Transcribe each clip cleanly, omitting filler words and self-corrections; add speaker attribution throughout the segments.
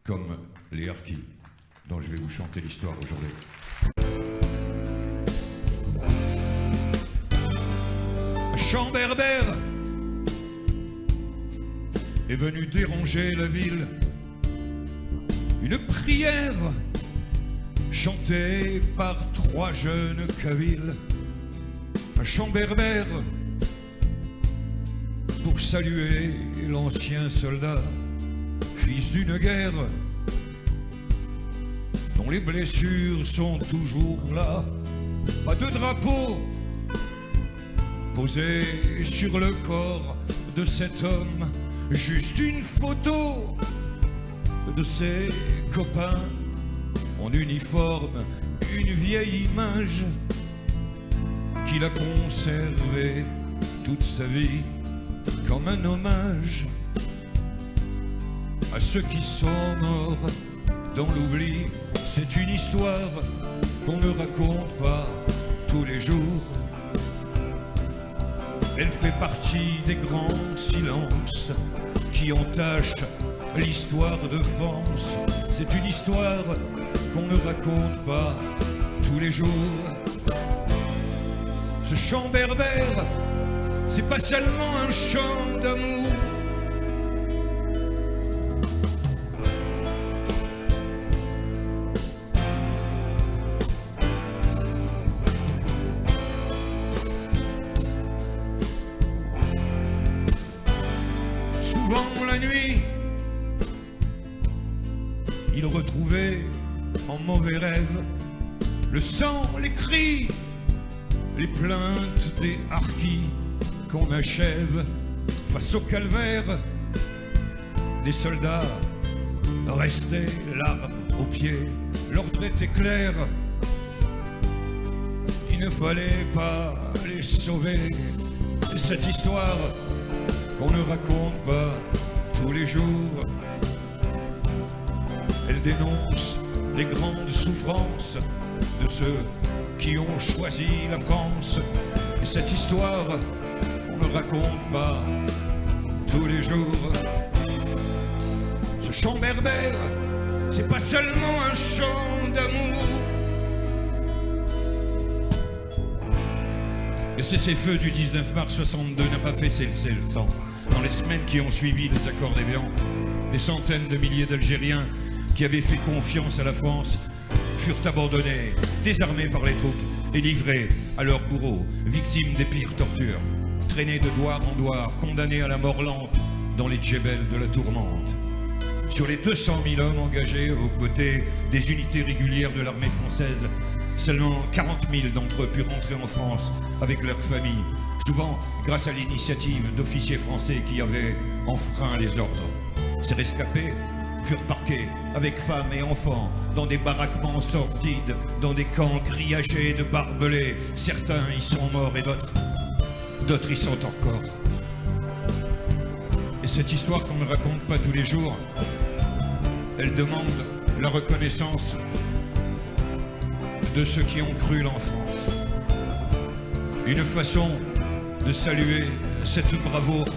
Speaker 1: comme les harkis, dont je vais vous chanter l'histoire aujourd'hui. Un chant berbère est venu déranger la ville. Une prière chantée par 3 jeunes kabyles. Un chant berbère pour saluer l'ancien soldat, fils d'une guerre dont les blessures sont toujours là. Pas de drapeau posé sur le corps de cet homme, juste une photo de ses copains en uniforme, une vieille image qu'il a conservée toute sa vie comme un hommage à ceux qui sont morts dans l'oubli. C'est une histoire qu'on ne raconte pas tous les jours. Elle fait partie des grands silences qui entachent l'histoire de France. C'est une histoire qu'on ne raconte pas tous les jours. Ce chant berbère, c'est pas seulement un chant d'amour. Souvent la nuit, il retrouvait en mauvais rêve le sang, les cris, les plaintes des harkis qu'on achève face au calvaire des soldats restés l'arme au pied. L'ordre était clair, il ne fallait pas les sauver. Cette histoire qu'on ne raconte pas tous les jours, elle dénonce les grandes souffrances de ceux qui ont choisi la France. Et cette histoire, on ne raconte pas tous les jours. Ce chant berbère, c'est pas seulement un chant d'amour. Le cessez-le-feu du 19 mars 62 n'a pas fait cesser le sang. Dans les semaines qui ont suivi les accords d'Évian, des centaines de milliers d'Algériens qui avaient fait confiance à la France furent abandonnés, désarmés par les troupes et livrés à leurs bourreaux, victimes des pires tortures, traînés de douar en douar, condamnés à la mort lente dans les djebels de la tourmente. Sur les 200 000 hommes engagés aux côtés des unités régulières de l'armée française, seulement 40 000 d'entre eux purent rentrer en France avec leurs familles, souvent grâce à l'initiative d'officiers français qui avaient enfreint les ordres. Ces rescapés furent parqués avec femmes et enfants dans des baraquements sordides, dans des camps grillagés de barbelés. Certains y sont morts et d'autres y sont encore. Et cette histoire qu'on ne raconte pas tous les jours, elle demande la reconnaissance de ceux qui ont cru l'enfance. Une façon de saluer cette bravoure.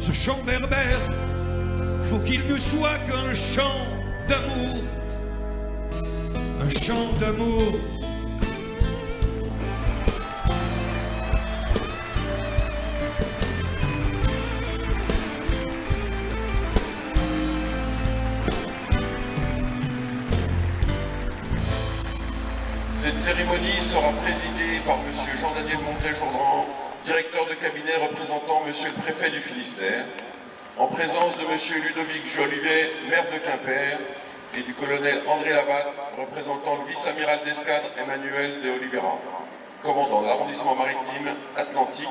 Speaker 1: Ce chant berbère, faut qu'il ne soit qu'un chant d'amour. Un chant d'amour.
Speaker 2: Cette cérémonie sera présidée par M. Jean-Daniel Montet-Jourdan, directeur de cabinet représentant M. le préfet du Finistère, en présence de M. Ludovic Jolivet, maire de Quimper, et du colonel André Labatte, représentant le vice-amiral d'escadre Emmanuel de Oliveira, commandant de l'arrondissement maritime Atlantique,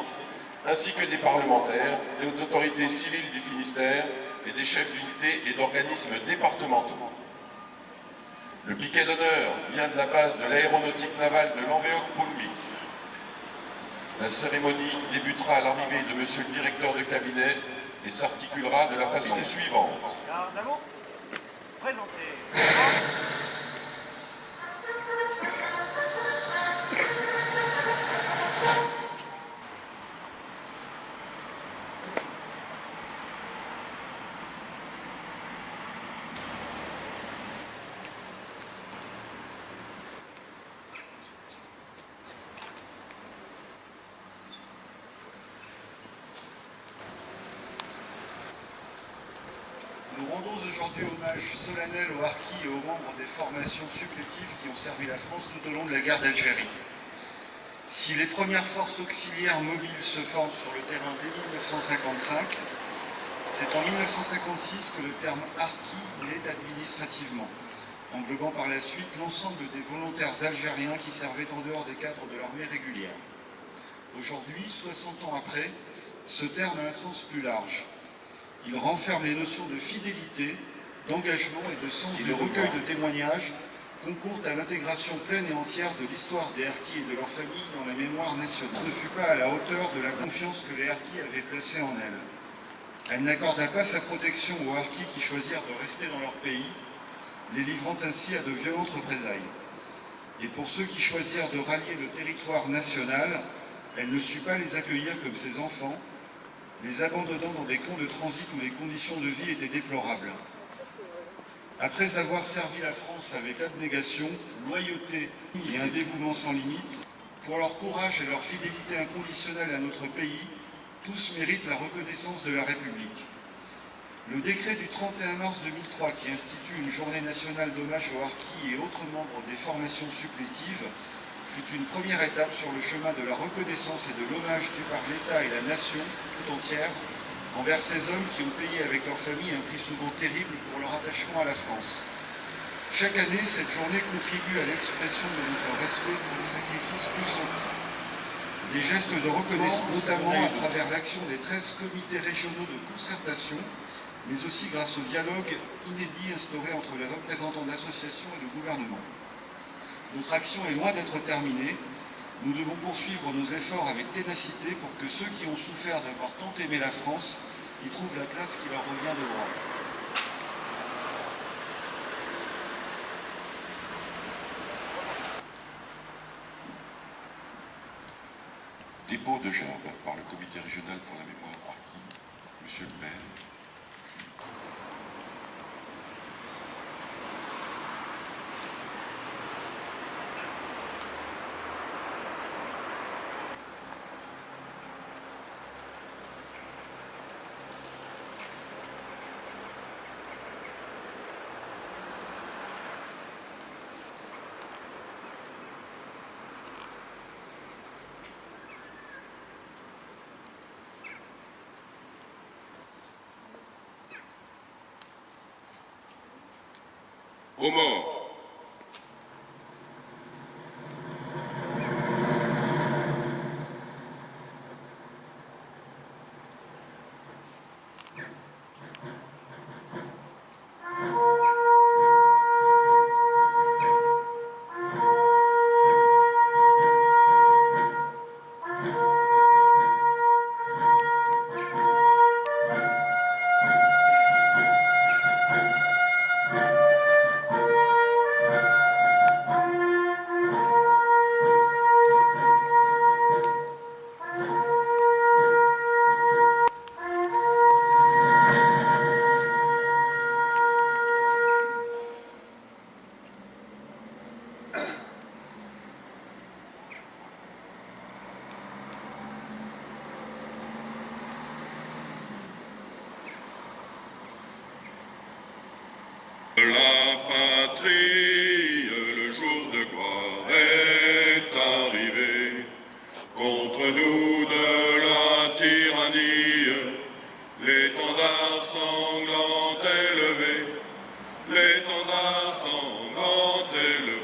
Speaker 2: ainsi que des parlementaires, des autorités civiles du Finistère et des chefs d'unités et d'organismes départementaux. Le piquet d'honneur vient de la base de l'aéronautique navale de Lanvéoc-Poulmic. La cérémonie débutera à l'arrivée de M. le directeur de cabinet et s'articulera de la façon suivante.
Speaker 3: Nous rendons aujourd'hui hommage solennel aux harkis et aux membres des formations supplétives qui ont servi la France tout au long de la guerre d'Algérie. Si les premières forces auxiliaires mobiles se forment sur le terrain dès 1955, c'est en 1956 que le terme harki naît administrativement, englobant par la suite l'ensemble des volontaires algériens qui servaient en dehors des cadres de l'armée régulière. Aujourd'hui, 60 ans après, ce terme a un sens plus large. Il renferme les notions de fidélité, d'engagement et de sens du recueil de témoignages, concourent à l'intégration pleine et entière de l'histoire des harkis et de leurs familles dans la mémoire nationale. Ce ne fut pas à la hauteur de la confiance que les harkis avaient placée en elle. Elle n'accorda pas sa protection aux harkis qui choisirent de rester dans leur pays, les livrant ainsi à de violentes représailles. Et pour ceux qui choisirent de rallier le territoire national, elle ne sut pas les accueillir comme ses enfants, les abandonnant dans des camps de transit où les conditions de vie étaient déplorables. Après avoir servi la France avec abnégation, loyauté et un dévouement sans limite, pour leur courage et leur fidélité inconditionnelle à notre pays, tous méritent la reconnaissance de la République. Le décret du 31 mars 2003 qui institue une journée nationale d'hommage aux harkis et autres membres des formations supplétives fut une première étape sur le chemin de la reconnaissance et de l'hommage dû par l'État et la nation tout entière envers ces hommes qui ont payé avec leur famille un prix souvent terrible pour leur attachement à la France. Chaque année, cette journée contribue à l'expression de notre respect pour les sacrifices consentis. Des gestes de reconnaissance, notamment à travers l'action des 13 comités régionaux de concertation, mais aussi grâce au dialogue inédit instauré entre les représentants d'associations et le gouvernement. Notre action est loin d'être terminée. Nous devons poursuivre nos efforts avec ténacité pour que ceux qui ont souffert d'avoir tant aimé la France y trouvent la place qui leur revient de droit.
Speaker 2: Dépôt de gerbe par le comité régional pour la mémoire harki. Monsieur le maire. Aux morts. La patrie, le jour de gloire est arrivé. Contre nous de la tyrannie, l'étendard sanglant élevé, l'étendard sanglant élevé.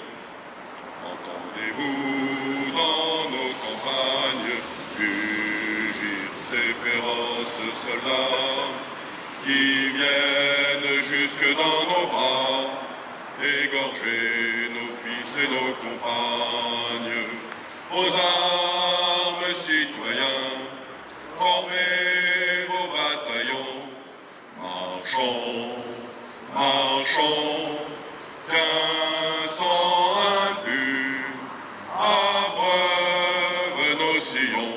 Speaker 2: Entendez-vous dans nos campagnes mugir ces féroces soldats qui viennent jusque dans nos bras, égorger nos fils et nos compagnes. Aux armes, citoyens, formez vos bataillons, marchons, marchons, qu'un sang impur abreuve nos sillons.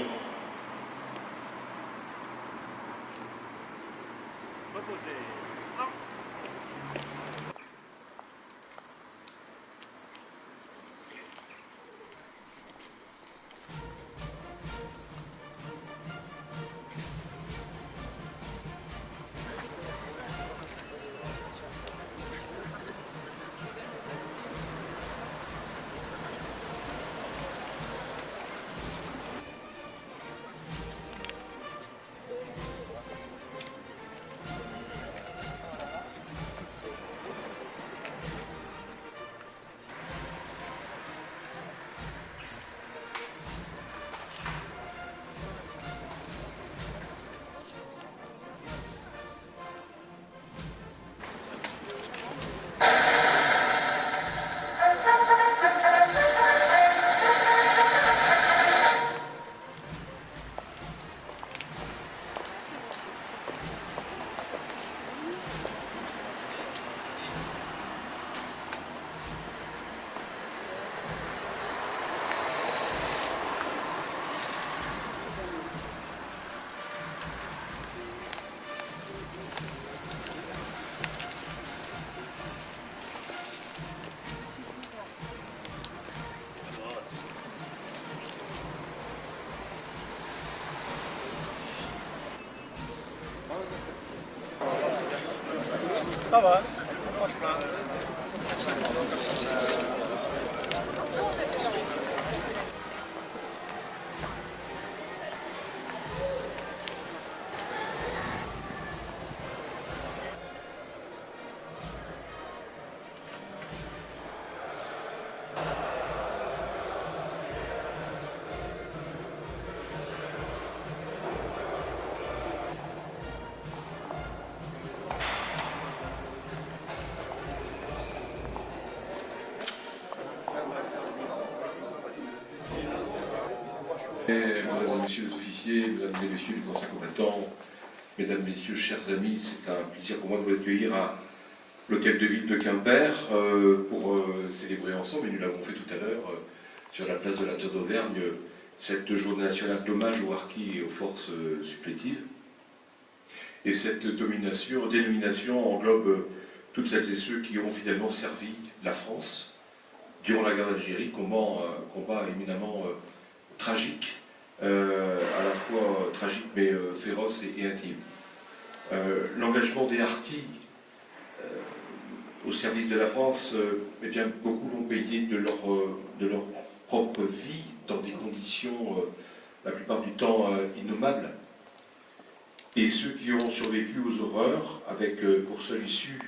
Speaker 4: Ça va.
Speaker 5: Mesdames et messieurs les officiers, mesdames et messieurs les anciens combattants, mesdames et messieurs, chers amis, c'est un plaisir pour moi de vous accueillir à l'hôtel de ville de Quimper pour célébrer ensemble, et nous l'avons fait tout à l'heure sur la place de la Terre d'Auvergne, cette journée nationale d'hommage aux harkis et aux forces supplétives. Et cette dénomination englobe toutes celles et ceux qui ont finalement servi la France durant la guerre d'Algérie, combat éminemment tragique, à la fois tragique mais féroce et intime. L'engagement des harkis au service de la France, eh bien, beaucoup l'ont payé de leur propre vie, dans des conditions la plupart du temps innommables. Et ceux qui ont survécu aux horreurs, avec pour seule issue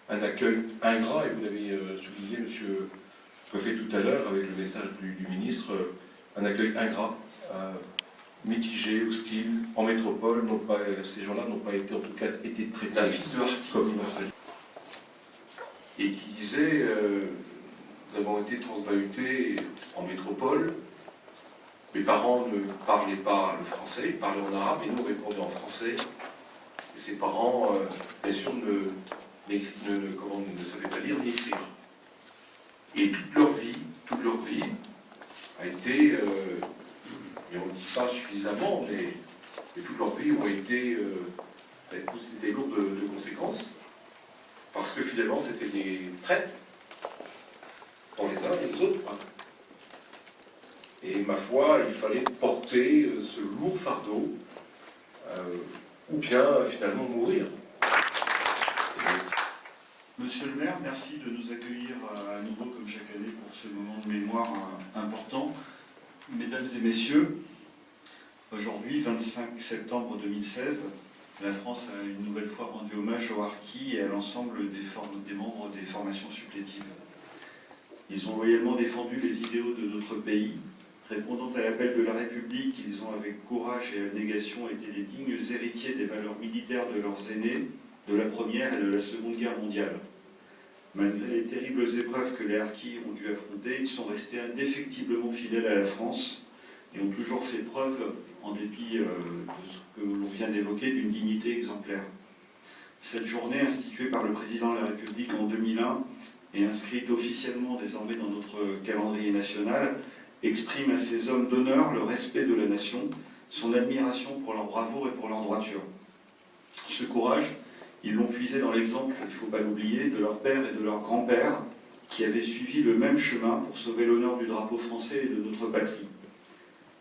Speaker 5: un accueil ingrat, et vous l'avez souligné, monsieur le préfet, tout à l'heure, avec le message du ministre, un accueil ingrat, mitigé, hostile, en métropole. Ces gens-là n'ont pas été, en tout cas, été traités comme il en fallu. Et qui disait, nous avons été transbahutés en métropole, mes parents ne parlaient pas le français, ils parlaient en arabe, et nous répondions en français. Et ses parents, bien sûr, ne savaient pas lire ni écrire. Et toute leur vie a été, et on ne dit pas suffisamment, mais toute leur vie ont été, ça a été lourd de conséquences, parce que finalement c'était des traites pour les uns et les autres. Et ma foi, il fallait porter ce lourd fardeau, ou bien finalement mourir.
Speaker 3: Monsieur le maire, merci de nous accueillir à nouveau comme chaque année pour ce moment de mémoire important. Mesdames et messieurs, aujourd'hui, 25 septembre 2016, la France a une nouvelle fois rendu hommage aux harkis et à l'ensemble des membres des formations supplétives. Ils ont loyalement défendu les idéaux de notre pays. Répondant à l'appel de la République, ils ont avec courage et abnégation été les dignes héritiers des valeurs militaires de leurs aînés, de la Première et de la Seconde Guerre mondiale. Malgré les terribles épreuves que les harkis ont dû affronter, ils sont restés indéfectiblement fidèles à la France et ont toujours fait preuve, en dépit de ce que l'on vient d'évoquer, d'une dignité exemplaire. Cette journée, instituée par le président de la République en 2001 et inscrite officiellement désormais dans notre calendrier national, exprime à ces hommes d'honneur le respect de la nation, son admiration pour leur bravoure et pour leur droiture. Ce courage, ils l'ont puisé dans l'exemple, il ne faut pas l'oublier, de leur père et de leur grand-père, qui avaient suivi le même chemin pour sauver l'honneur du drapeau français et de notre patrie.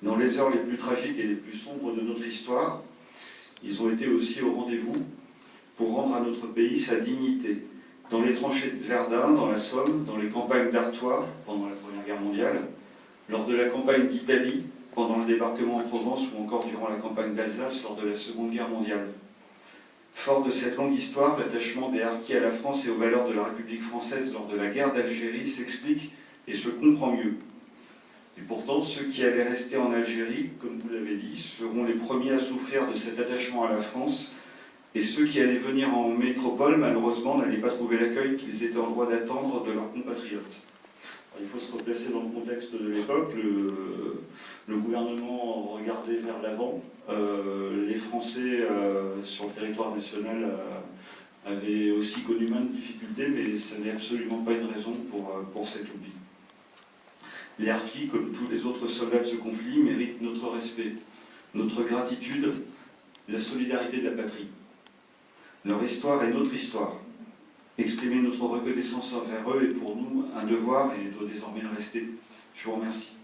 Speaker 3: Dans les heures les plus tragiques et les plus sombres de notre histoire, ils ont été aussi au rendez-vous pour rendre à notre pays sa dignité. Dans les tranchées de Verdun, dans la Somme, dans les campagnes d'Artois pendant la Première Guerre mondiale, lors de la campagne d'Italie, pendant le débarquement en Provence ou encore durant la campagne d'Alsace lors de la Seconde Guerre mondiale. Fort de cette longue histoire, l'attachement des harkis à la France et aux valeurs de la République française lors de la guerre d'Algérie s'explique et se comprend mieux. Et pourtant, ceux qui allaient rester en Algérie, comme vous l'avez dit, seront les premiers à souffrir de cet attachement à la France, et ceux qui allaient venir en métropole, malheureusement, n'allaient pas trouver l'accueil qu'ils étaient en droit d'attendre de leurs compatriotes. Il faut se replacer dans le contexte de l'époque. Le gouvernement regardait vers l'avant. Les Français sur le territoire national avaient aussi connu maintes difficultés, mais ça n'est absolument pas une raison pour cet oubli. Les harkis, comme tous les autres soldats de ce conflit, méritent notre respect, notre gratitude, la solidarité de la patrie. Leur histoire est notre histoire. Exprimer notre reconnaissance envers eux est pour nous un devoir et doit désormais le rester. Je vous remercie.